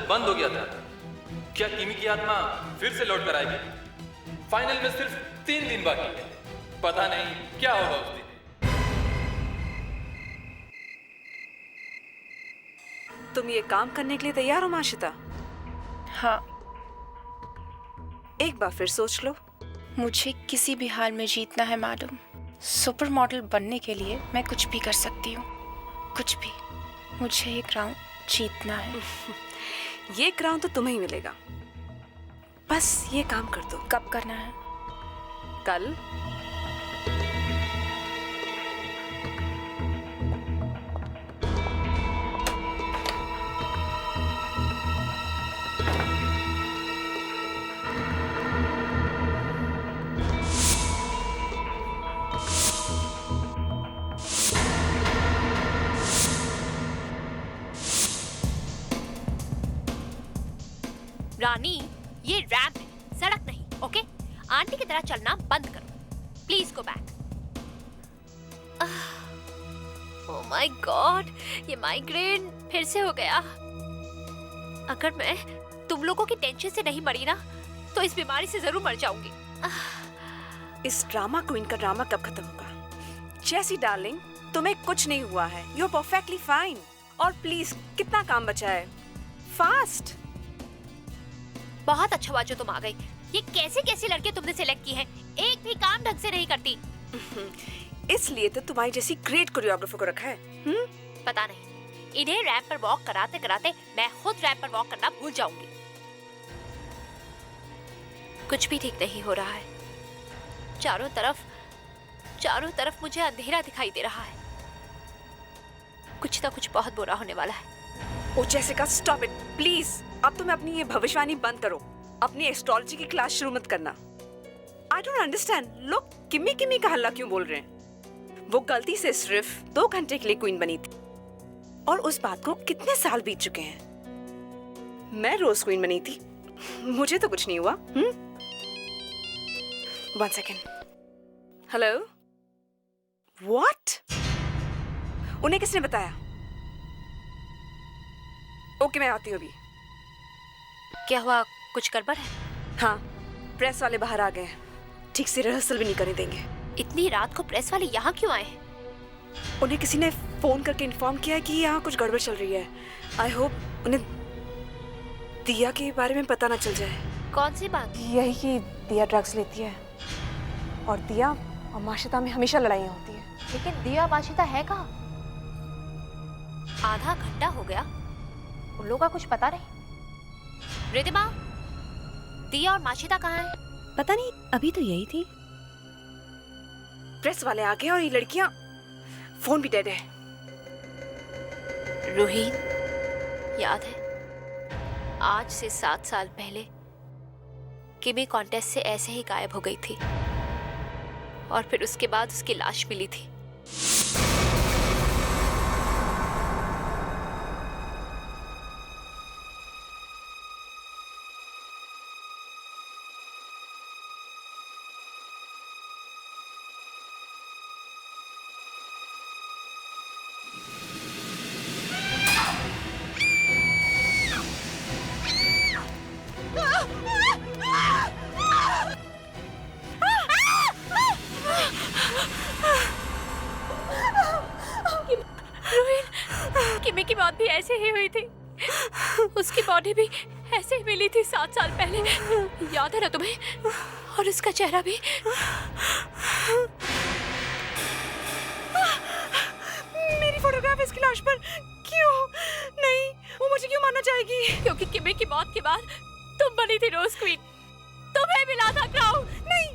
बंद हो गया था। क्या किमी की आत्मा फिर से लौट कर आएगी? फाइनल में सिर्फ 3 दिन बाकी है। पता नहीं क्या होगा उस दिन। तुम ये काम करने के लिए तैयार हो माशिता? हाँ। एक बार फिर सोच लो। मुझे किसी भी हाल में जीतना है मैडम। सुपर मॉडल बनने के लिए मैं कुछ भी कर सकती हूँ, कुछ भी। मुझे ये क्राउन जीतना है। ये क्राउन तो तुम्हें ही मिलेगा। बस ये काम कर दो। कब करना है? कल। रानी, ये रैंप है, सड़क नहीं, ओके? आंटी की तरह चलना बंद करो। Please go back. Oh my God, ये माइग्रेन फिर से हो गया। अगर मैं तुम लोगों की टेंशन से नहीं मरी ना, तो इस बीमारी से जरूर मर जाऊंगी। इस ड्रामा क्वीन का ड्रामा कब खत्म होगा? जैसी डार्लिंग, तुम्हें कुछ नहीं हुआ है। You are perfectly fine. और प्लीज, कितना काम बचा है? फास्ट। बहुत अच्छा हुआ जो तुम आ गई। ये कैसे कैसे लड़के तुमने सिलेक्ट की हैं? एक भी काम ढंग से नहीं करती। इसलिए तो तुम्हारी जैसी ग्रेट कोरियोग्राफर को रखा है। पता नहीं, इन्हें रैंप पर वॉक कराते कराते मैं खुद रैंप पर वॉक करना भूल जाऊंगी। कुछ भी ठीक नहीं हो रहा है। चारों तरफ मुझे अंधेरा दिखाई दे रहा है। कुछ ना कुछ बहुत बुरा होने वाला है। ओ जेसिका, स्टॉप इट प्लीज। अब तुम्हें अपनी ये भविष्यवाणी बंद करो। अपनी एस्ट्रोलॉजी की क्लास शुरू मत करना। आई डोंट अंडरस्टैंड, लोग किमी किमी का हल्ला क्यों बोल रहे हैं? वो गलती से सिर्फ 2 घंटे के लिए क्वीन बनी थी, और उस बात को कितने साल बीत चुके हैं। मैं रोज क्वीन बनी थी, मुझे तो कुछ नहीं हुआ। 1 सेकेंड। Hello, what? उन्हें किसने बताया? ओके, मैं आती हूँ अभी। क्या हुआ, कुछ गड़बड़ है? हाँ, प्रेस वाले बाहर आ गए। ठीक से रिहर्सल भी नहीं करने देंगे। इतनी रात को प्रेस वाले यहाँ क्यों आए हैं? उन्हें किसी ने फोन करके इन्फॉर्म किया है कि यहाँ कुछ गड़बड़ चल रही है। आई होप उन्हें दिया के बारे में पता ना चल जाए। कौन सी बात? यही कि दिया ड्रग्स लेती है, और दिया और माशिता में हमेशा लड़ाइयाँ होती है। लेकिन दिया माशिता है कहाँ? आधा घंटा हो गया, उन लोगों का कुछ पता नहीं। रिदिमा, दिया और माशिता कहाँ हैं? पता नहीं, अभी तो यही थी। प्रेस वाले आ गए और ये लड़कियां, फोन भी डेड है। रोहिन, याद है आज से 7 साल पहले किमी कॉन्टेस्ट से ऐसे ही गायब हो गई थी, और फिर उसके बाद उसकी लाश मिली थी। किमी की मौत भी ऐसे ही हुई थी। उसकी बॉडी भी ऐसे ही मिली थी 7 साल पहले, याद है ना तुम्हें? और उसका चेहरा भी। मेरी फोटोग्राफ इसकी लाश पर क्यों? नहीं, वो मुझे क्यों मारना चाहेगी? क्योंकि किमी की मौत के बाद तुम बनी थी रोज क्वीन, तुम्हें मिला था क्राउन। नहीं,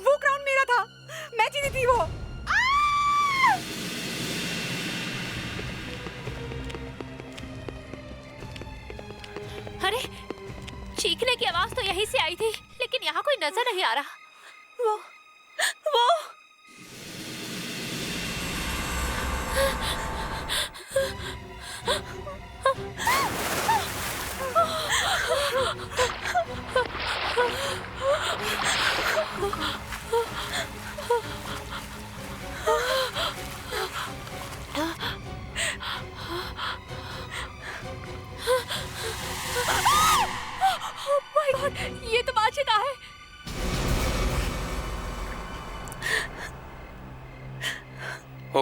वो क्राउन मेरा था, मैं जीती थी वो। अरे, चीखने की आवाज तो यहीं से आई थी, लेकिन यहाँ कोई नजर नहीं आ रहा। वो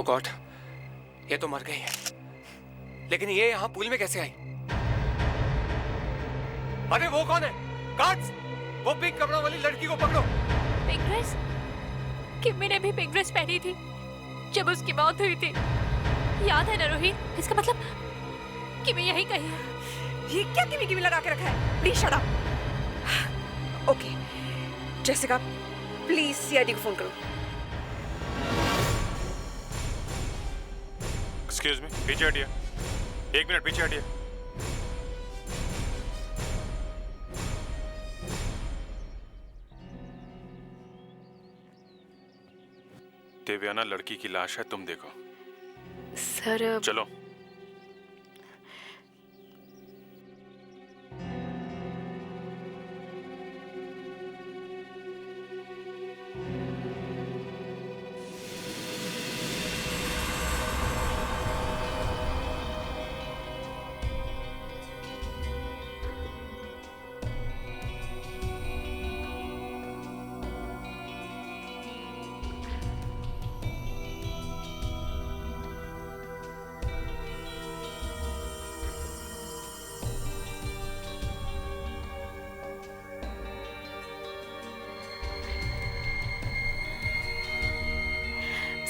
ओ गॉड, ये तो मर गई है, लेकिन ये यहाँ पूल में कैसे आई? अरे वो कौन है? गार्ड्स, वो पिंक कपड़ों वाली लड़की को पकड़ो। Pink dress? किम्मी ने भी पिंक ड्रेस पहनी थी जब उसकी मौत हुई थी, याद है ना रोहित? इसका मतलब किम्मी यही कहीं है। ये क्या किमी किमी लगा के रखा है? Please shut up. Okay Jessica, please CID को फोन करो। एक्सक्यूज मी, पीछे हटिए, 1 मिनट पीछे हटिए। देवयाना लड़की की लाश है, तुम देखो। सर चलो।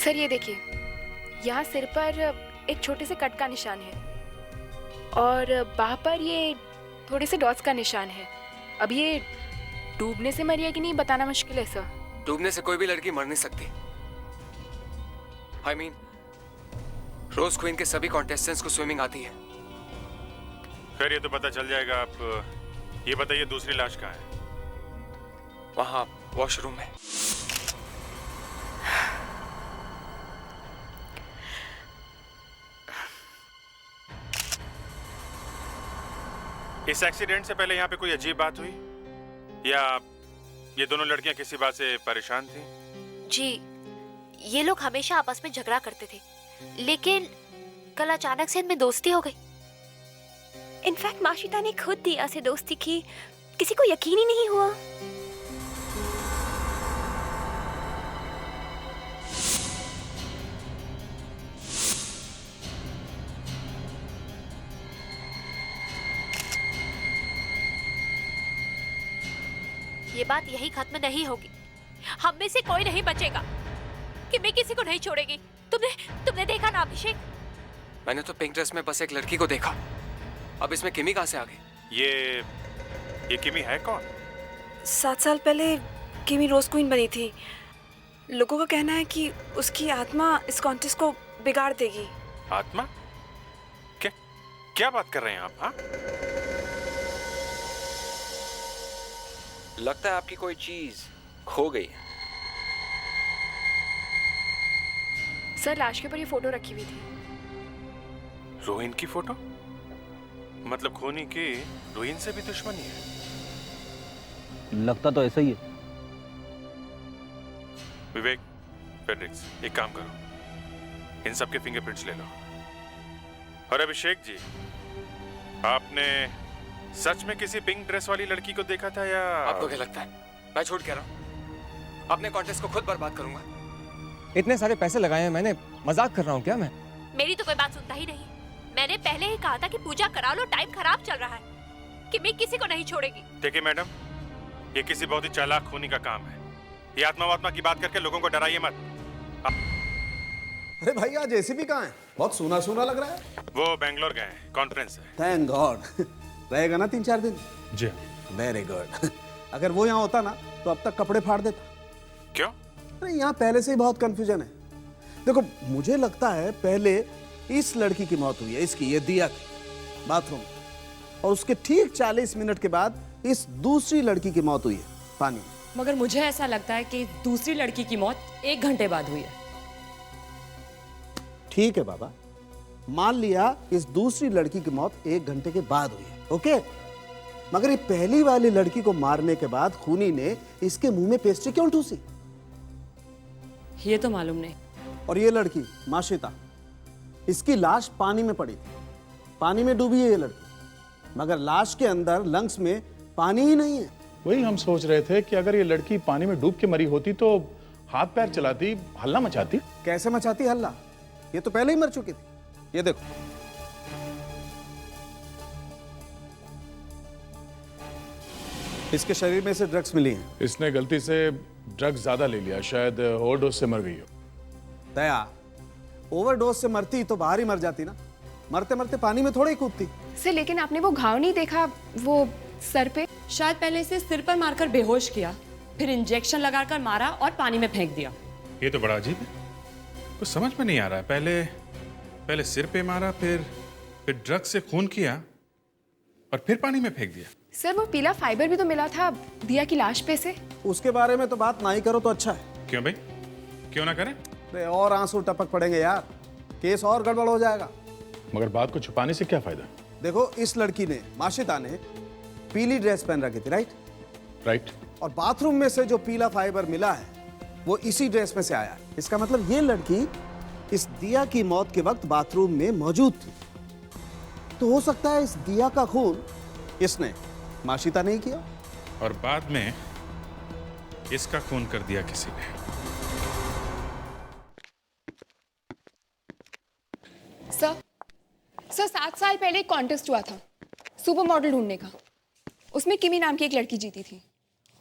सर ये देखिए, यहाँ सिर पर एक छोटे से कट का निशान है और बाह पर ये थोड़े से डॉट्स का निशान है। अब ये डूबने से मरी है कि नहीं बताना मुश्किल है सर। डूबने से कोई भी लड़की मर नहीं सकती। I mean, रोज क्वीन के सभी कॉन्टेस्टेंट्स को स्विमिंग आती है। खैर ये तो पता चल जाएगा। आप ये बताइए दूसरी लाश कहाँ है? वहां वॉशरूम में। इस एक्सीडेंट से पहले यहाँ पे कोई अजीब बात हुई या ये दोनों लड़कियां किसी बात से परेशान थी? जी, ये लोग हमेशा आपस में झगड़ा करते थे, लेकिन कल अचानक से इनमें दोस्ती हो गई। इनफैक्ट माशिता ने खुद दिया से दोस्ती की, किसी को यकीन ही नहीं हुआ। ये बात यही खत्म नहीं होगी। हम में से कोई नहीं बचेगा। किम्मी किसी को नहीं छोड़ेगी। तुमने देखा ना अभिषेक? मैंने तो पिंक ड्रेस में बस एक लड़की को देखा। अब इसमें किमी कहाँ से आ गई? ये किमी है कौन? 7 साल पहले किमी रोज क्वीन बनी थी। लोगों का कहना है कि उसकी आत्मा इस कॉन्टेस्ट को बिगाड़ देगी। आत्मा? क्या बात कर रहे हैं आप? हाँ, लगता है आपकी कोई चीज खो गई है। सर लाश के ऊपर ये फोटो रखी हुई थी। रोहिन की फोटो? मतलब खूनी की रोहिन से भी दुश्मनी है? लगता तो ऐसा ही है। विवेक, फेड्रिक्स, एक काम करो, इन सब के फिंगरप्रिंट्स ले लो। और अभिषेक जी, आपने सच में किसी पिंक ड्रेस वाली लड़की को देखा था या? आपको क्या लगता है मैं झूठ कह रहा हूँ? अपने कॉन्टेस्ट को खुद बर्बाद करूंगा। इतने सारे पैसे लगाए हैं मैंने, मजाक कर रहा हूँ क्या मैं? मेरी तो कोई बात सुनता ही नहीं। मैंने पहले ही कहा था कि पूजा करा लो, टाइम खराब चल रहा है। किमी किसी को नहीं छोड़ेगी। देखिए मैडम, ये किसी बहुत ही चालाक खूनी का काम है। ये आत्मा की बात करके लोगों को डराइए मत। अरे भाई आज एसीपी कहाँ है? बहुत सूना सूना लग रहा है। वो बेंगलोर गए हैं, कॉन्फ्रेंस है। Thank God. रहेगा ना 3-4 दिन? जी। Very good. अगर वो यहाँ होता ना तो अब तक कपड़े फाड़ देता। क्यों? अरे यहाँ पहले से ही बहुत कंफ्यूजन है। देखो मुझे लगता है पहले इस लड़की की मौत हुई है, इसकी, ये दिया की, बाथरूम, और उसके ठीक 40 मिनट के बाद इस दूसरी लड़की की मौत हुई है पानी में। मगर मुझे ऐसा लगता है कि दूसरी लड़की की मौत 1 घंटे बाद हुई है। ठीक है बाबा, मान लिया इस दूसरी लड़की की मौत 1 घंटे के बाद हुई है, ओके? मगर ये पहली वाली लड़की को मारने के बाद खूनी ने इसके मुंह में पेस्ट्री क्यों ठूसी? ये तो मालूम नहीं। और ये लड़की माशिता, इसकी लाश पानी में पड़ी थी, पानी में डूबी है ये लड़की, मगर लाश के अंदर लंग्स में पानी ही नहीं है। वही हम सोच रहे थे कि अगर ये लड़की पानी में डूब के मरी होती तो हाथ पैर चलाती, हल्ला मचाती। कैसे मचाती हल्ला? ये तो पहले ही मर चुकी थी। ये देखो, इसके शरीर में से ड्रग्स मिली हैं। इसने गलती से ड्रग्स ज्यादा ले लिया, शायद ओवरडोज से मर गई हो। दया, ओवरडोज से मरती तो बाहर ही मर जाती ना, मरते मरते पानी में थोड़ी कूदती। सर लेकिन आपने वो घाव नहीं देखा, वो सर पे? शायद पहले इसे सिर पर मारकर बेहोश किया, फिर इंजेक्शन लगाकर मारा और पानी में फेंक दिया। ये तो बड़ा अजीब है, कुछ समझ में नहीं आ रहा है। पहले सिर पे मारा, फिर ड्रग से खून किया और फिर पानी में फेंक दिया। सर वो पीला फाइबर भी तो मिला था दिया की लाश पे से। उसके बारे में तो बात ना ही करो तो अच्छा है। क्यों भाई, क्यों ना करें? और आंसू टपक पड़ेंगे यार, केस और गड़बड़ हो जाएगा। मगर बात को छुपाने से क्या फायदा? देखो, इस लड़की ने, माशिता ने पीली ड्रेस पहन रखी थी, राइट? और बाथरूम में से जो पीला फाइबर मिला है वो इसी ड्रेस में से आया है। इसका मतलब ये लड़की इस दिया की मौत के वक्त बाथरूम में मौजूद थी। तो हो सकता है इस दिया का खून इसने, माशिता ने ही किया, और बाद में इसका खून कर दिया किसी ने। सर 7 साल पहले एक कॉन्टेस्ट हुआ था सुपर मॉडल ढूंढने का। उसमें किमी नाम की एक लड़की जीती थी,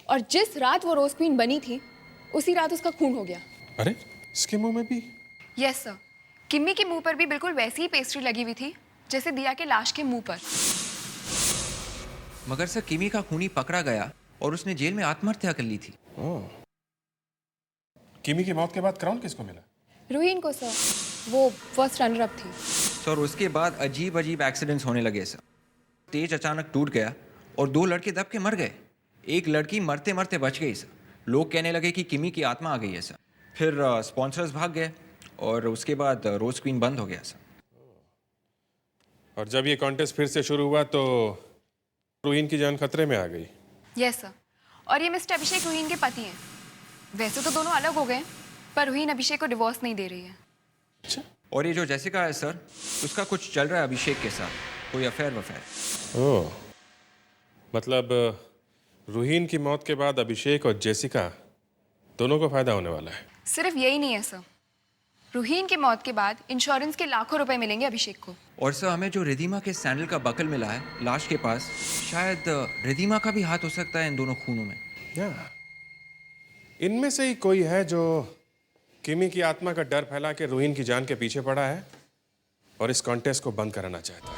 और जिस रात वो रोज क्वीन बनी थी उसी रात उसका खून हो गया। अरे, इसके मुंह में भी? यस सर, किमी के मुंह पर भी बिल्कुल वैसी ही पेस्ट्री लगी हुई थी जैसे दिया के लाश के मुंह पर। मगर सर किमी का खूनी पकड़ा गया और उसने जेल में आत्महत्या कर ली थी। किमी की मौत के बाद क्राउन किसको मिला? रूहीन को सर, वो फर्स्ट रनर अप थी। सर उसके बाद अजीब अजीब एक्सीडेंट्स होने लगे सर। स्टेज अचानक टूट गया और 2 लड़के दब के मर गए। एक लड़की मरते मरते बच गई सर। लोग कहने लगे कि किमी की आत्मा आ गई है सर। फिर स्पॉन्सर्स भाग गए और उसके बाद रोज क्वीन बंद हो गया सर। और जब ये कॉन्टेस्ट फिर से शुरू हुआ तो रूहीन की जान खतरे में आ गई। यस सर, और ये मिस्टर अभिषेक रूहीन के पति हैं। वैसे तो दोनों अलग हो गए, पर रूहीन अभिषेक को डिवोर्स नहीं दे रही है। अच्छा। और ये जो जेसिका है सर, उसका कुछ चल रहा है अभिषेक के साथ, कोई अफेयर वफेयर। ओह, मतलब रूहीन की मौत के बाद अभिषेक और जेसिका दोनों को फायदा होने वाला है। सिर्फ यही नहीं है सर, रूहीन के मौत के बाद इंश्योरेंस के लाखों रुपए मिलेंगे अभिषेक को। और सर हमें जो रिधिमा के सैंडल का बकल मिला है लाश के पास, शायद रिधिमा का भी हाथ हो सकता है इन दोनों खूनों में। इनमें से ही कोई है जो किमी की आत्मा का डर फैला के रूहीन की जान के पीछे पड़ा है और इस कॉन्टेस्ट को बंद कराना चाहता है।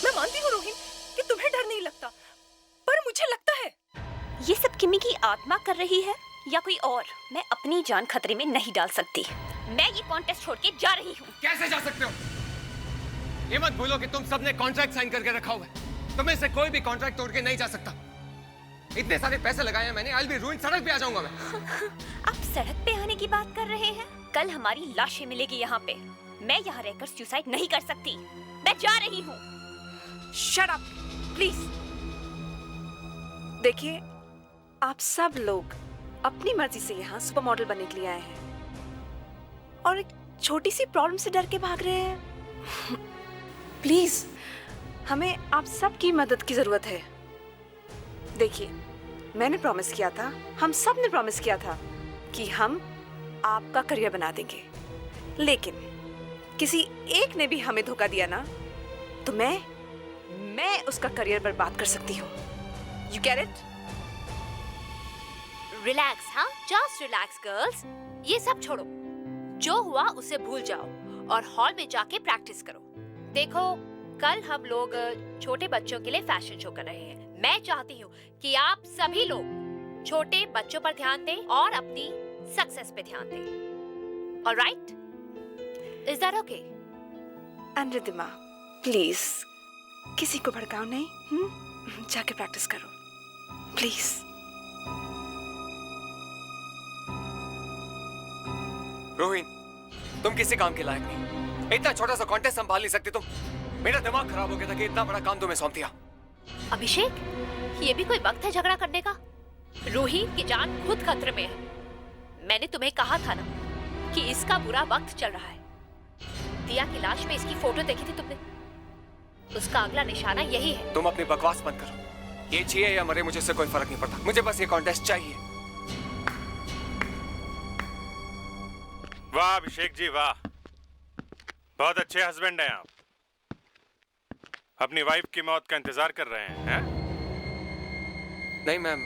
मैं मानती हूँ रोहिन कि तुम्हें डर नहीं लगता, पर मुझे लगता है ये सब किमी की आत्मा कर रही है या कोई और। मैं अपनी जान खतरे में नहीं डाल सकती। मैं ये कॉन्टेस्ट छोड़ के जा रही हूँ। कैसे जा सकते हो? ये मत भूलो कि तुम सबने कॉन्ट्रैक्ट साइन करके रखा हुआ है। तुम्हें से कोई भी कॉन्ट्रैक्ट तोड़ के नहीं जा सकता। इतने सारे पैसे लगाए हैं मैंने, I'll be ruined, सड़क पे आ जाऊंगा मैं। आप सड़क पे आने की बात कर रहे हैं? कल हमारी लाशें मिलेगी यहाँ पे। मैं यहाँ रहकर सुसाइड नहीं कर सकती। मैं जा रही हूँ। Shut up please. देखिए, आप सब लोग अपनी मर्जी से यहाँ सुपर मॉडल बनने के लिए आए हैं और एक छोटी सी प्रॉब्लम से डर के भाग रहे हैं। प्लीज, हमें आप सब की मदद की जरूरत है। देखिए, मैंने प्रॉमिस किया था, हम सब ने प्रॉमिस किया था कि हम आपका करियर बना देंगे, लेकिन किसी एक ने भी हमें धोखा दिया ना, तो मैं उसका करियर बर्बाद कर सकती हूँ। You get it? रिलैक्स, हाँ, जस्ट रिलैक्स गर्ल्स। ये सब छोड़ो, जो हुआ उसे भूल जाओ और हॉल में जाके प्रैक्टिस करो। देखो, कल हम लोग छोटे बच्चों के लिए फैशन शो कर रहे हैं। मैं चाहती हूँ कि आप सभी लोग छोटे बच्चों पर ध्यान दें और अपनी सक्सेस पे ध्यान दें। Alright? Is that okay? And Ridhima, please किसी को भड़काओ नहीं। जाके प्रैक्टिस करो प्लीज। रोहिन, तुम किसी काम के लायक नहीं। इतना छोटा सा कॉन्टेस्ट संभाल नहीं सकती तुम। मेरा दिमाग खराब हो गया था कि इतना बड़ा काम तुम्हें सौंप दिया। अभिषेक, ये भी कोई वक्त है झगड़ा करने का? रोहित की जान खुद खतरे में है। मैंने तुम्हें कहा था ना कि इसका बुरा वक्त चल रहा है। दिया की लाश में इसकी फोटो देखी थी तुमने? उसका अगला निशाना यही है। तुम अपनी बकवास बंद करो। ये जिए या मरे मुझे इससे कोई फर्क नहीं पड़ता। मुझे बस ये कॉन्टेस्ट चाहिए। वाह अभिषेक जी वाह, बहुत अच्छे हस्बैंड हैं आप। अपनी वाइफ की मौत का इंतजार कर रहे हैं? नहीं मैम,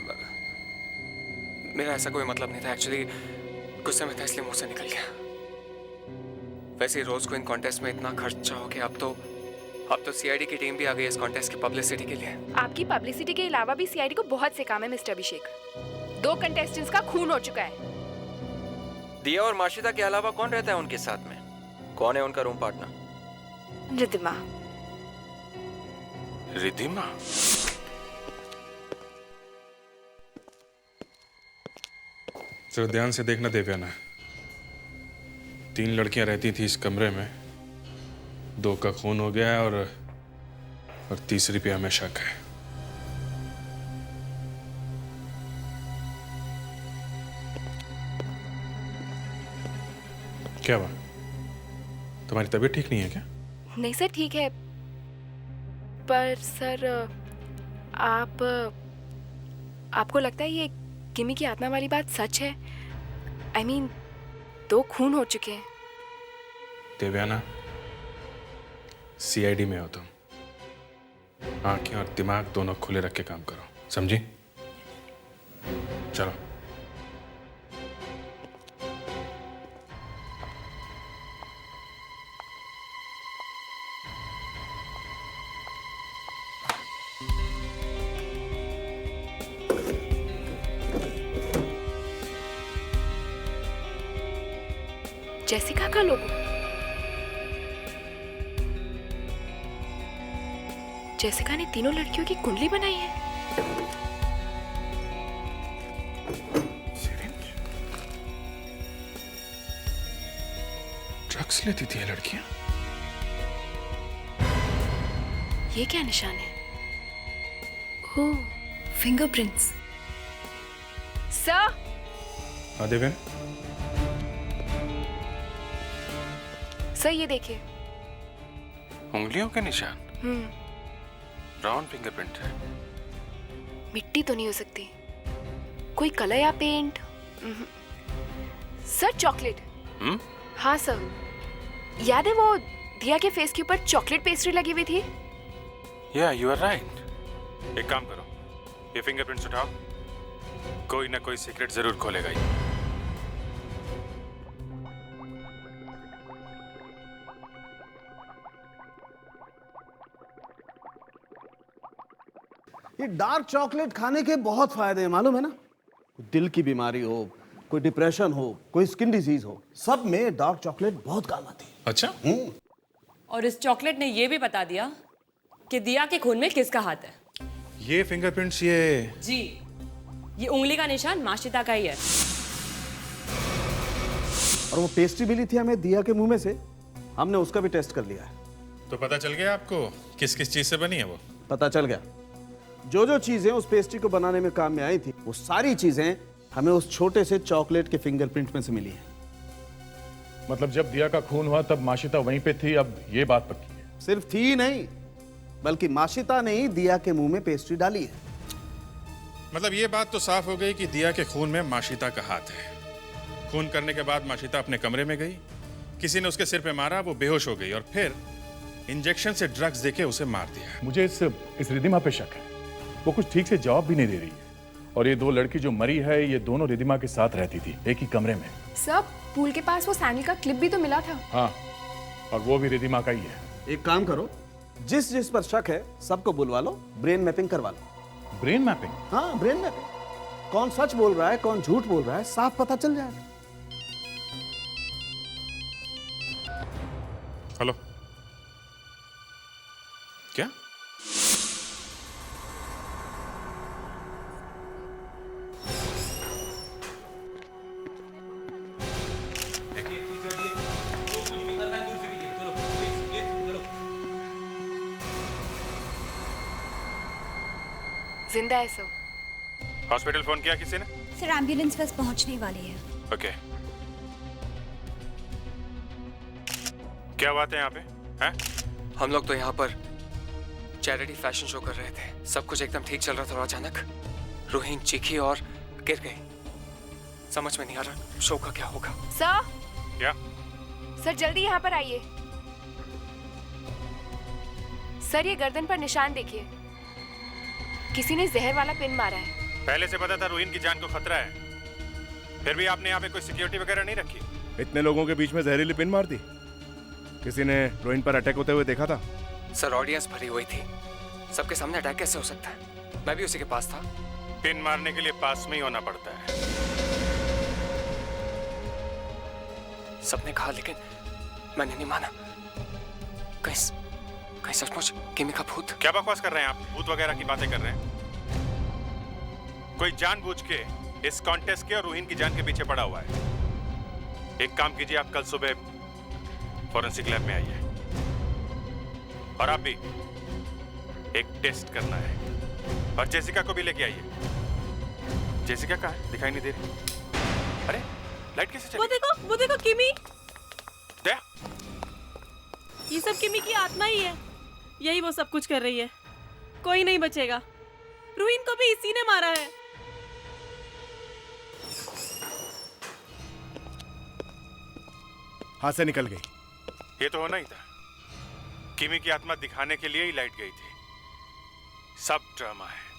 मेरा ऐसा कोई मतलब नहीं था। एक्चुअली गुस्से में था इसलिए मुंह से निकल गया। वैसे ही रोज को इन कॉन्टेस्ट में इतना खर्चा हो गया, अब तो सीआईडी की टीम भी आ गई इस कॉन्टेस्ट की पब्लिसिटी के लिए। आपकी पब्लिसिटी के अलावा भी सीआईडी को बहुत से काम है मिस्टर अभिषेक। 2 कंटेस्टेंट्स का खून हो चुका है। दिया और माशिदा के अलावा कौन रहता है उनके साथ में? कौन है उनका रूम पार्टनर? रिद्धिमा। रिद्धिमा? तो ध्यान से देखना देवयाना, 3 लड़कियां रहती थी इस कमरे में, 2 का खून हो गया है और तीसरी पे हमें शक है। क्या बात, तुम्हारी तबीयत ठीक नहीं है क्या? नहीं सर, ठीक है, पर सर आपको लगता है ये किमी की आत्मा वाली बात सच है? I mean, 2 खून हो चुके हैं। देवयाना, सीआईडी में हो तुम, आंखें और दिमाग दोनों खुले रख के काम करो, समझी? चलो। जेसिका का लोगो? जेसिका ने तीनों लड़कियों की कुंडली बनाई है। ड्रग्स लेती थी ये लड़कियां? ये क्या निशान है? ओह, फिंगरप्रिंट्स। सर। हाँ देवेन। सर ये देखिए। उंगलियों के निशान? ब्राउन फिंगरप्रिंट है। मिट्टी तो नहीं हो सकती, कोई कलर या पेंट? Sir chocolate. हाँ सर, याद है वो दिया के फेस के ऊपर चॉकलेट पेस्ट्री लगी हुई थी? या यू आर राइट। एक काम करो, ये फिंगरप्रिंट्स उठाओ, कोई ना कोई सीक्रेट जरूर खोलेगा ये डार्क चॉकलेट खाने के बहुत फायदे हैं, मालूम है ना? दिल की बीमारी हो, कोई डिप्रेशन हो, कोई स्किन डिजीज हो, सब में डार्क चॉकलेट बहुत काम आती है। अच्छा? और इस चॉकलेट ने ये भी बता दिया कि दिया के खून में किसका हाथ है। ये फिंगरप्रिंट्स ये? जी, ये उंगली का निशान माशिता का ही है। और वो पेस्ट्री मिली थी हमें दिया के मुंह में से, हमने उसका भी टेस्ट कर लिया है। तो पता चल गया आपको किस किस चीज से बनी है वो? पता चल गया। जो चीजें उस पेस्ट्री को बनाने में काम में आई थी, वो सारी चीजें हमें उस छोटे से चॉकलेट के फिंगरप्रिंट में से मिली है। मतलब जब दिया का खून हुआ तब माशिता वहीं पे थी, अब ये बात पक्की है? सिर्फ थी ही नहीं, बल्कि माशिता ने ही दिया के मुंह में पेस्ट्री डाली है। मतलब ये बात तो साफ हो गई कि दिया के खून में माशिता का हाथ है। खून करने के बाद माशिता अपने कमरे में गई, किसी ने उसके सिर पे मारा, वो बेहोश हो गई और फिर इंजेक्शन से ड्रग्स देके उसे मार दिया। मुझे इस रिद्धिमा पे शक है, वो कुछ ठीक से जवाब भी नहीं दे रही है। और ये 2 लड़की जो मरी है, ये दोनों रिद्धिमा के साथ रहती थी, एक ही कमरे में। सब पूल के पास वो सैंडल का क्लिप भी तो मिला था। हाँ, और वो भी रिद्धिमा का ही है। एक काम करो, जिस पर शक है सबको बुलवा लो, ब्रेन मैपिंग करवा लो। Brain mapping? हाँ, ब्रेन मैपिंग। कौन सच बोल रहा है, कौन झूठ बोल रहा है, साफ पता चल जाएगा। हेलो, क्या? जिंदा है सब। हॉस्पिटल फोन किया किसी ने? सर एम्बुलेंस बस पहुंचने वाली है। ओके। क्या बात है यहाँ पे? हैं? हम लोग तो यहाँ पर चैरिटी फैशन शो कर रहे थे, सब कुछ एकदम ठीक चल रहा था और अचानक रोहिन चीखी और गिर गई। समझ में नहीं आ रहा शो का क्या होगा। सर? क्या? सर जल्दी यहाँ पर आइए। सर ये गर्दन पर निशान देखिए, किसी ने जहर वाला पिन मारा है। पहले से पता था रोहिन की जान को खतरा है, फिर भी आपने यहाँ पे कोई सिक्योरिटी वगैरह नहीं रखी? इतने लोगों के बीच में जहरीली पिन मार दी? किसी ने रोहिन पर अटैक होते हुए देखा था? सर ऑडियंस भरी हुई थी, सबके सामने अटैक कैसे हो सकता है? मैं भी उसी के पास था। पिन मारने के लिए पास में ही होना पड़ता है। सबने कहा लेकिन मैंने नहीं माना। कहीं सचमुच किमी का भूत? क्या बकवास कर रहे हैं आप? भूत वगैरह की बातें कर रहे हैं? कोई जानबूझ के इस कॉन्टेस्ट के और रोहिन की जान के पीछे पड़ा हुआ है। एक काम कीजिए, आप कल सुबह फॉरेंसिक लैब में आइए, और आप भी एक टेस्ट करना है, और जेसिका को भी लेके आइए। जेसिका कहाँ है? दिखाई नहीं दे रही। अरे लाइट कैसे चली? वो देखो किमी। दया, ये सब किमी की आत्मा ही है, यही वो सब कुछ कर रही है। कोई नहीं बचेगा। रोहिन को भी इसी ने मारा है। हाथ से निकल गई। ये तो होना ही था। किमी की आत्मा दिखाने के लिए ही लाइट गई थी। सब ड्रामा है।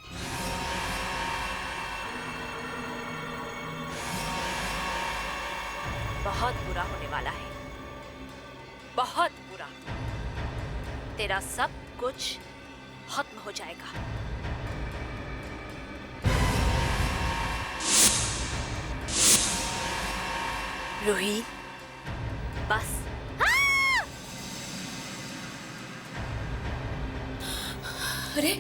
बहुत बुरा होने वाला है, बहुत बुरा। तेरा सब कुछ खत्म हो जाएगा। रोहित, बस। अरे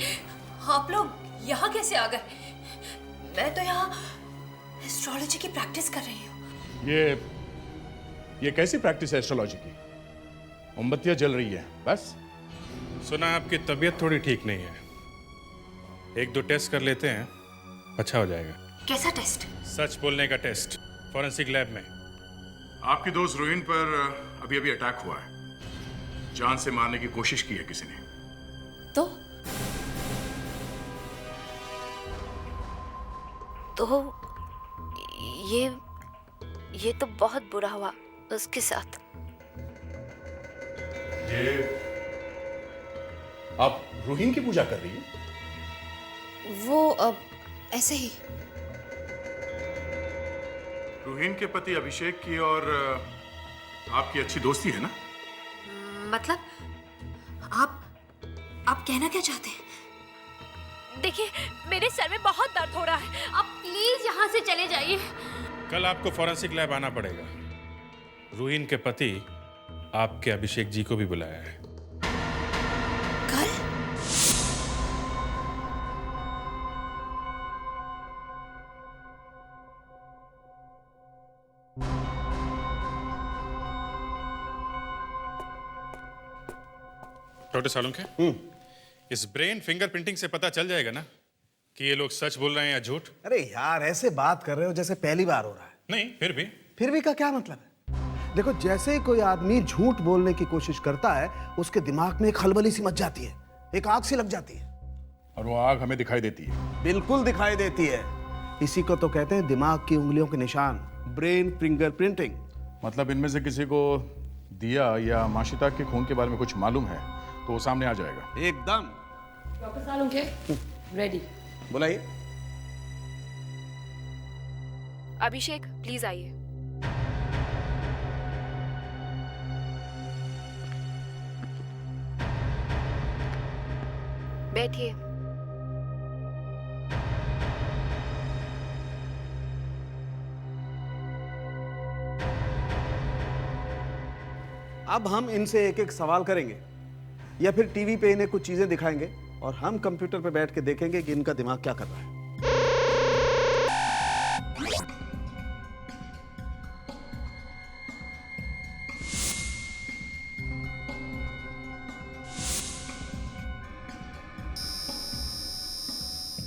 आप लोग यहाँ कैसे आ गए? मैं तो यहाँ एस्ट्रोलॉजी की प्रैक्टिस कर रही हूँ। ये कैसी प्रैक्टिस है एस्ट्रोलॉजी की? मोमबत्तियां जल रही है बस। सुना आपकी तबीयत थोड़ी ठीक नहीं है, एक दो टेस्ट कर लेते हैं, अच्छा हो जाएगा। कैसा टेस्ट? सच बोलने का टेस्ट, फॉरेंसिक लैब में। आपकी दोस्त रोहिन पर अभी अभी अटैक हुआ है, जान से मारने की कोशिश की है किसी ने। तो ये तो बहुत बुरा हुआ उसके साथ। ये आप रोहिन की पूजा कर रही हैं? वो ऐसे ही। रोहिन के पति अभिषेक की और आपकी अच्छी दोस्ती है ना? मतलब आप कहना क्या चाहते हैं? देखिए, मेरे सर में बहुत दर्द हो रहा है, आप प्लीज यहाँ से चले जाइए। कल आपको फॉरेंसिक लैब आना पड़ेगा। रोहिन के पति आपके अभिषेक जी को भी बुलाया है। कल? डॉक्टर सालुंखे, इस ब्रेन फिंगरप्रिंटिंग से पता चल जाएगा ना कि ये लोग सच बोल रहे हैं या झूठ? अरे यार, ऐसे बात कर रहे हो जैसे पहली बार हो रहा है। नहीं, फिर भी का क्या मतलब है? देखो, जैसे ही कोई आदमी झूठ बोलने की कोशिश करता है, उसके दिमाग में एक खलबली सी मच जाती है, एक आग सी लग जाती है। और वो आग हमें दिखाई देती है। बिल्कुल दिखाई देती है। इसी को तो कहते हैं दिमाग की उंगलियों के निशान, ब्रेन फिंगरप्रिंटिंग। मतलब इनमें से किसी को दिया या माशिता के खून के बारे में कुछ मालूम है तो वो सामने आ जाएगा। एकदम। Doctor Salunkhe, ready. बुलाइए। अभिषेक प्लीज आइए। बैठिए। अब हम इनसे एक एक सवाल करेंगे या फिर टीवी पे इन्हें कुछ चीजें दिखाएंगे और हम कंप्यूटर पे बैठ के देखेंगे कि इनका दिमाग क्या कर रहा है।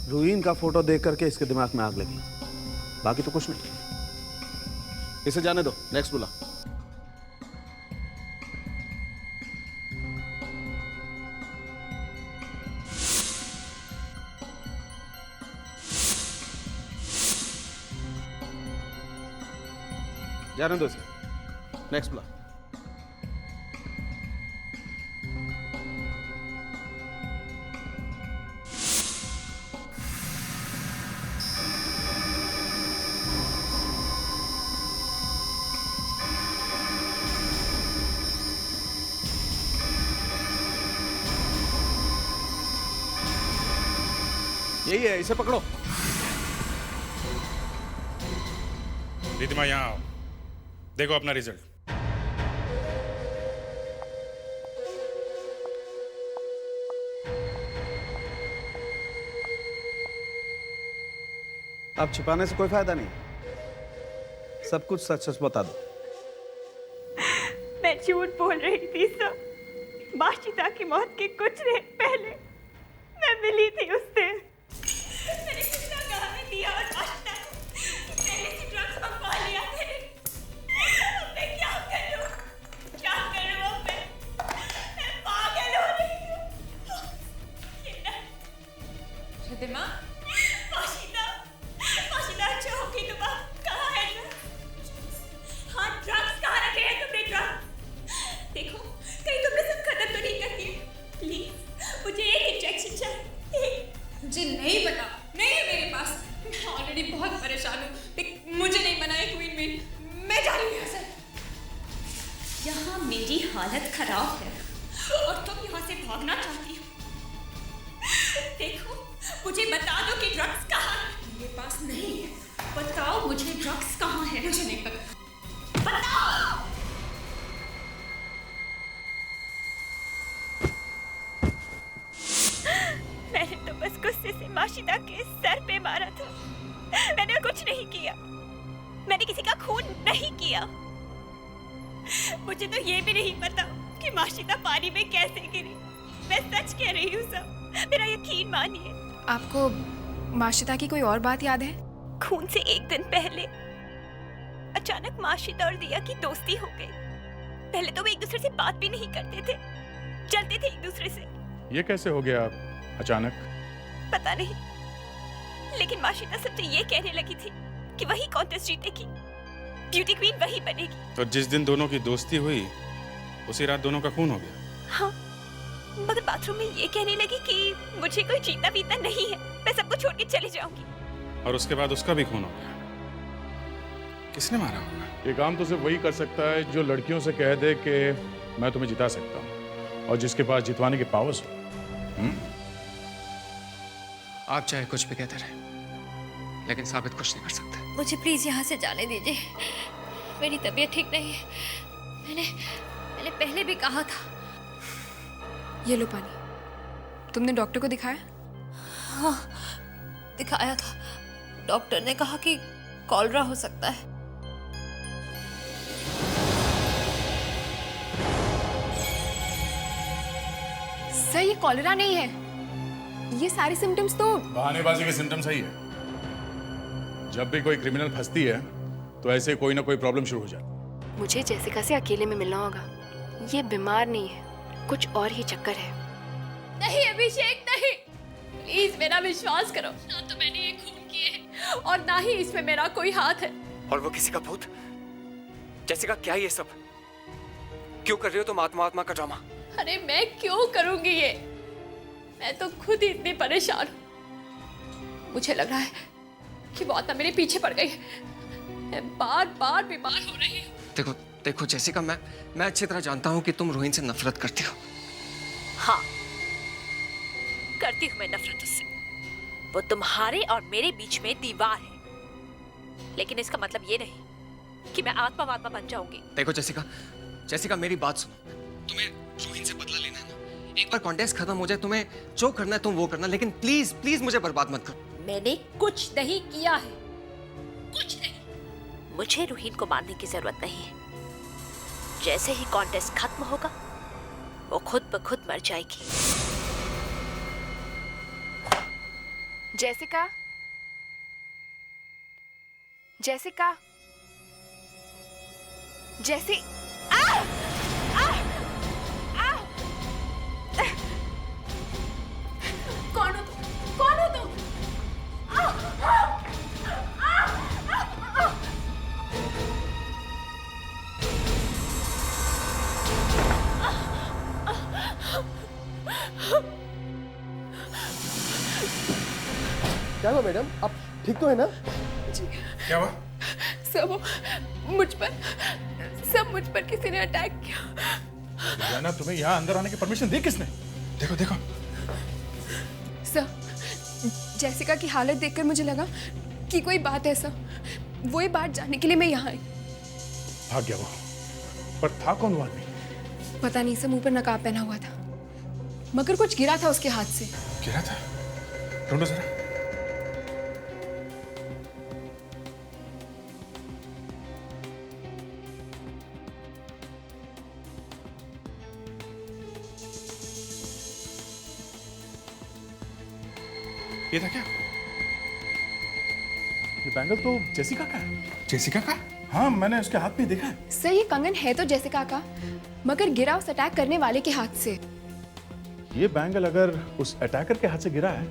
रोहिन का फोटो देख करके इसके दिमाग में आग लगी, बाकी तो कुछ नहीं। इसे जाने दो, नेक्स्ट बुला। जाने दो इसे, नेक्स्ट बुला। यही है, इसे पकड़ो। रिधिमा यहाँ आओ, देखो अपना रिजल्ट। अब छिपाने से कोई फायदा नहीं, सब कुछ सच सच बता दो। मैं झूठ बोल रही थी सर। माशिता की मौत के कुछ देर पहले मैं मिली थी उससे। मैंने कितना कहा है दिया और माशिता को पहले से ड्रग्स मंगवा लिया थे। अब मैं क्या करूं? क्या करूं अब मैं पागल हो रही हूं। रिधिमा, माशिता अच्छा होगी तुम कहाँ है ड्रग्स? हाँ ड्रग्स कहाँ रखे हैं तुमने ड्रग्स? देखो कहीं तुमने सब खत्म तो नहीं कर दिए? प्लीज मुझे एक इंजेक्शन चाहिए। मुझे नहीं पता, नहीं है मेरे पास। मैं ऑलरेडी बहुत परेशान हूँ। मुझे नहीं बनाए क्वीन में, मैं जा रही हूँ यहाँ से। यहाँ मेरी हालत खराब है और तुम यहाँ से भागना चाहती हो। देखो मुझे बता दो कि ड्रग्स कहाँ है। मेरे पास नहीं है। बताओ मुझे ड्रग्स कहाँ है। मुझे नहीं पता। बताओ। मैंने तो बस गुस्से से माशिदा के सर पे मारा था। मैंने और कुछ नहीं किया। मैंने किसी का खून नहीं किया। मुझे तो ये भी नहीं पता कि माशिदा पानी में कैसे गिरी। मैं सच कह रही हूँ सब, मेरा यकीन मानिए। आपको माशिदा की कोई और बात याद है? खून से एक दिन पहले अचानक माशिदा और दिया की दोस्ती हो गई। पहले तो वो एक दूसरे से बात भी नहीं करते थे, चलते थे एक दूसरे से। ये कैसे हो गया अचानक? पता नहीं, लेकिन माशिदा सबसे ये कहने लगी थी कि वही कॉन्टेस्ट जीतेगी, ब्यूटी क्वीन वही बनेगी। तो जिस दिन दोनों की दोस्ती हुई उसी रात दोनों का खून हो गया? हाँ, मगर बाथरूम में ये कहने लगी कि मुझे कोई जीतना पीतना नहीं है, मैं सबको छोड़ के चली जाऊंगी। और उसके बाद उसका भी खून हो गया। किसने मारा होगा? ये काम तो सिर्फ वही कर सकता है जो लड़कियों से कह दे कि मैं तुम्हें जिता सकता हूँ और जिसके पास जितवाने के पावर्स हो। आप चाहे कुछ भी कहते रहे, लेकिन साबित कुछ नहीं कर सकते। मुझे प्लीज यहाँ से जाने दीजिए। मेरी तबीयत ठीक नहीं है। मैंने पहले भी कहा था। ये लो पानी। तुमने डॉक्टर को दिखाया? हाँ, दिखाया था। डॉक्टर ने कहा कि कॉलरा हो सकता है। सर, ये कॉलरा नहीं है। ये सारे सिम्टम्स तो बहानेबाजी के सिम्टम्स ही है। जब भी कोई क्रिमिनल फंसती है तो ऐसे कोई ना कोई प्रॉब्लम शुरू हो जाती। मुझे जेसिका से अकेले में मिलना होगा। ये बीमार नहीं है, कुछ और ही चक्कर है। नहीं अभिषेक, नहीं, प्लीज मेरा विश्वास करो। ना तो मैंने ये खून किए हैं और ना ही इसमें मेरा कोई हाथ है। और वो किसी का भूत? जेसिका, क्या ये सब क्यों कर रही हो तुम? आत्मा का ड्रामा। अरे मैं क्यों करूंगी ये? मैं तो खुद ही इतनी परेशान हूँ। मुझे लग रहा है कि वो आत्मा मेरे पीछे पड़ गई है। मैं बार बार बीमार हो रही हूँ। देखो जेसिका, मैं अच्छी तरह जानता हूँ कि तुम रोहिन से नफरत करती हो। हाँ, करती हूँ मैं नफरत उससे। वो तुम्हारे और मेरे बीच में दीवार है, लेकिन इसका मतलब ये नहीं कि मैं आत्मा बन जाऊंगी। देखो जेसिका, मेरी बात सुनो। तुम्हें रोहिन से बदला लेना है ना? एक बार कॉन्टेस्ट खत्म हो जाए, तुम्हें जो करना है तुम वो करना, लेकिन प्लीज प्लीज मुझे बर्बाद मत करो। मैंने कुछ नहीं किया है, कुछ नहीं। मुझे रोहिन को मारने की जरूरत नहीं है। जैसे ही कॉन्टेस्ट खत्म होगा वो खुद ब खुद मर जाएगी। जेसिका, जेसिका, जैसे कौन हो तुम? क्या हुआ मैडम, आप ठीक तो है ना? जी। क्या हुआ? सब मुझ पर किसी ने अटैक किया। जाना, तुम्हें यहाँ अंदर आने की परमिशन दी किसने? देखो सर, जेसिका की हालत देखकर मुझे लगा कि कोई बात है ऐसा, वो ये बात जानने के लिए मैं यहाँ आई। भाग गया वो, पर था कौन वो आदमी? पता नहीं, से मुंह पर नकाब पहना हुआ था, मगर कुछ गिरा था उसके हाथ से। गिरा था? ढूंढो जरा। ये था क्या? ये बैंगल तो जेसिका का है। जेसिका का? हाँ, मैंने उसके हाथ में देखा है। सर, ये कंगन है तो जेसिका का, मगर गिरा उस अटैक करने वाले के हाथ से। ये बैंगल अगर उस अटैकर के हाथ से गिरा है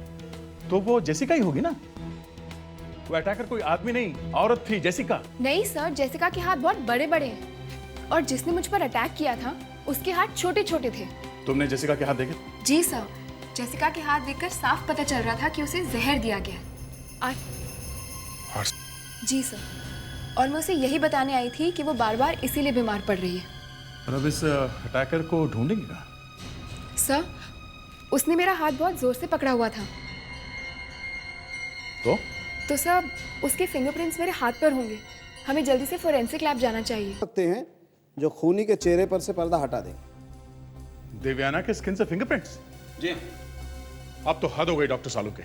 तो वो जेसिका ही होगी ना? वो अटैकर कोई आदमी नहीं, औरत थी, जेसिका। नहीं सर, जेसिका के हाथ बहुत बड़े बड़े हैं और जिसने मुझ पर अटैक किया था उसके हाथ छोटे छोटे थे। तुमने जेसिका के हाथ देखे? जी सर, जेसिका के हाथ देखकर साफ पता चल रहा था कि उसे जहर दिया गया। जी सर, और मैं उसे यही बताने आई थी कि वो बार बार इसीलिए बीमार पड़ रही है। और अब इस अटैकर को ढूंढेंगे कहाँ? सर, उसने मेरा हाथ बहुत जोर से पकड़ा हुआ था। तो सर, उसके फिंगरप्रिंट्स मेरे हाथ पर होंगे। हमें जल्दी से फोरेंसिक लैब जाना चाहिए। सकते हैं जो खूनी के चेहरे पर से पर्दा हटा दें। देवयाना के स्किन से फिंगरप्रिंट्स? जी। अब तो हद हो गई डॉक्टर सालू के।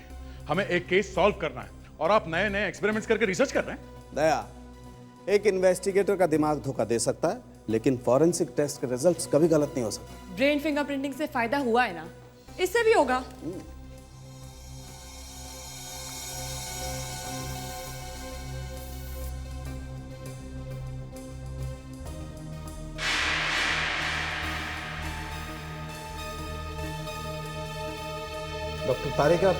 हमें एक केस सॉल्व करना है और आप नए नए एक्सपेरिमेंट्स करके रिसर्च कर रहे हैं। दया, एक इन्वेस्टिगेटर का दिमाग धोखा दे सकता है, लेकिन फॉरेंसिक टेस्ट के रिजल्ट्स कभी गलत नहीं हो सकते। ब्रेन फिंगरप्रिंटिंग से फायदा हुआ है ना, इससे भी होगा। डॉक्टर तारिका,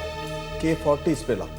K40 इस पे लाओ।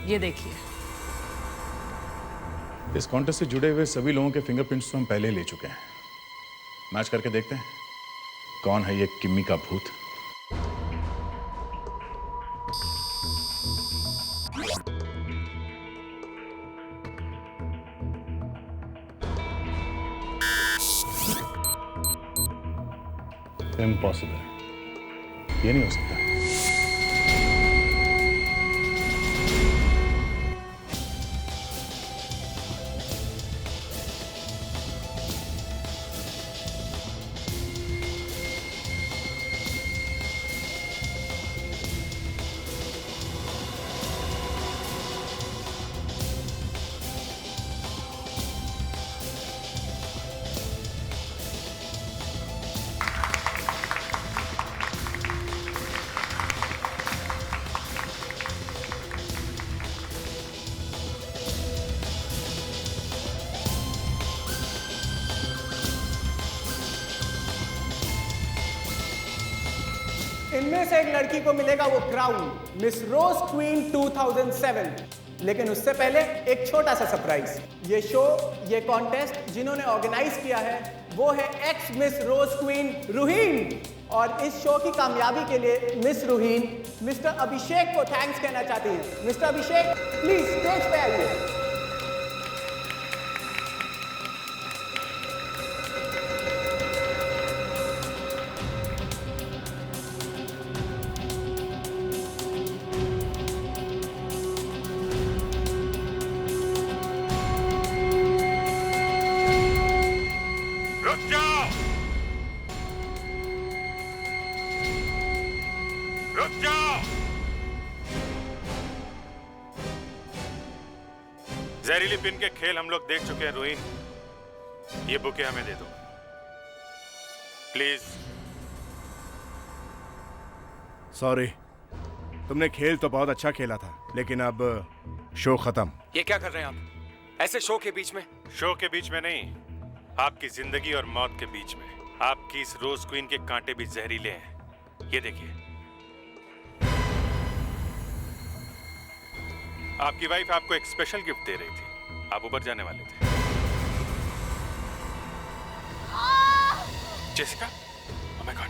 ये देखिए, इस कॉन्टेस्ट से जुड़े हुए सभी लोगों के फिंगरप्रिंट्स तो हम पहले ही ले चुके हैं। मैच करके देखते हैं कौन है ये किम्मी का भूत। इम्पॉसिबल, ये नहीं हो सकता। इनमें से एक लड़की को मिलेगा वो क्राउन, मिस रोज क्वीन 2007। लेकिन उससे पहले एक छोटा सा सरप्राइज। ये शो, ये कॉन्टेस्ट जिन्होंने ऑर्गेनाइज किया है वो है एक्स मिस रोज क्वीन रूहीन। और इस शो की कामयाबी के लिए मिस रूहीन मिस्टर अभिषेक को थैंक्स कहना चाहती है। मिस्टर अभिषेक, प्लीज स्टेज पे आइए। जहरीली पिन के खेल हम लोग देख चुके हैं रूहीन। ये बुके हमें दे दो प्लीज। सॉरी, तुमने खेल तो बहुत अच्छा खेला था, लेकिन अब शो खत्म। ये क्या कर रहे हैं आप? ऐसे शो के बीच में? शो के बीच में नहीं, आपकी जिंदगी और मौत के बीच में। आपकी इस रोज क्वीन के कांटे भी जहरीले हैं। ये देखिए, आपकी वाइफ आपको एक स्पेशल गिफ्ट दे रही थी। आप ऊपर जाने वाले थे। Jessica, oh my God,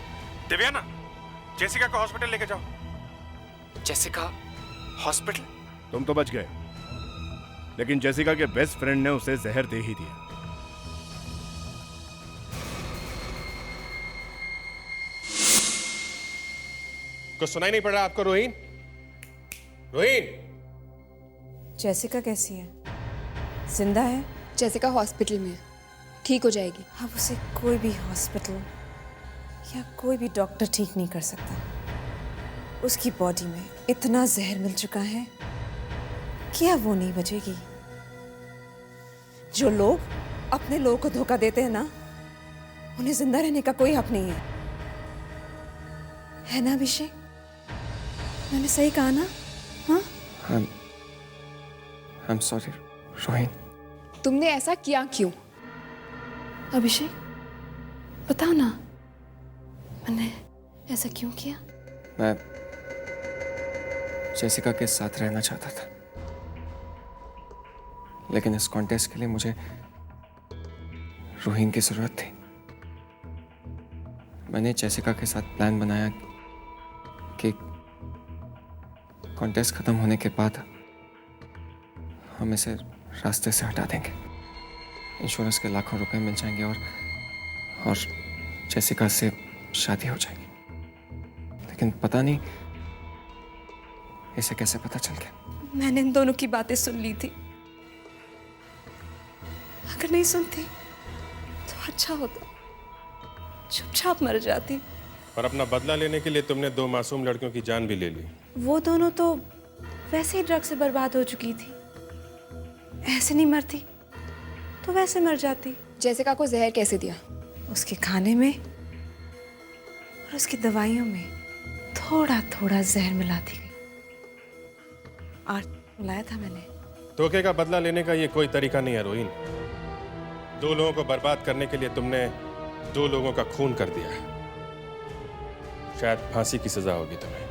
Divyana, Jessica को हॉस्पिटल लेके जाओ। Jessica hospital? तुम तो बच गए, लेकिन जेसिका के बेस्ट फ्रेंड ने उसे जहर दे ही दिया। कुछ सुनाई नहीं पड़ रहा आपको रोहिन? रोहिन, जेसिका कैसी है? जिंदा है? जेसिका हॉस्पिटल में ठीक हो जाएगी। अब उसे कोई भी हॉस्पिटल या कोई भी डॉक्टर ठीक नहीं कर सकता। उसकी बॉडी में इतना जहर मिल चुका है कि अब वो नहीं बचेगी। जो लोग अपने लोगों को धोखा देते हैं ना, उन्हें जिंदा रहने का कोई हक नहीं है ना अभिषेक? मैंने सही कहा ना? हाँ? I'm sorry, Rohin. तुमने ऐसा किया क्यों? अभिषेक, बताओ ना, मैंने ऐसा क्यों किया? मैं जेसिका के साथ रहना चाहता था, लेकिन इस कॉन्टेस्ट के लिए मुझे रोहिन की जरूरत थी। मैंने जेसिका के साथ प्लान बनाया कि कॉन्टेस्ट खत्म होने के बाद हम इसे रास्ते से हटा देंगे। इंश्योरेंस के लाखों रुपए मिल जाएंगे और जेसिका से शादी हो जाएगी। लेकिन पता नहीं इसे कैसे पता चल गया। मैंने इन दोनों की बातें सुन ली थी। अगर नहीं सुनती तो अच्छा होता, चुपचाप मर जाती। और अपना बदला लेने के लिए तुमने 2 मासूम लड़कियों की जान भी ले ली। वो दोनों तो वैसे ही ड्रग से बर्बाद हो चुकी थी। ऐसे नहीं मरती तो वैसे मर जाती। जेसिका को जहर कैसे दिया? उसके खाने में और उसकी दवाइयों में थोड़ा थोड़ा जहर मिला दी गई और मिलाया था मैंने। धोखे का बदला लेने का ये कोई तरीका नहीं है रोहिन। 2 लोगों को बर्बाद करने के लिए तुमने 2 लोगों का खून कर दिया। शायद फांसी की सजा होगी तुम्हें।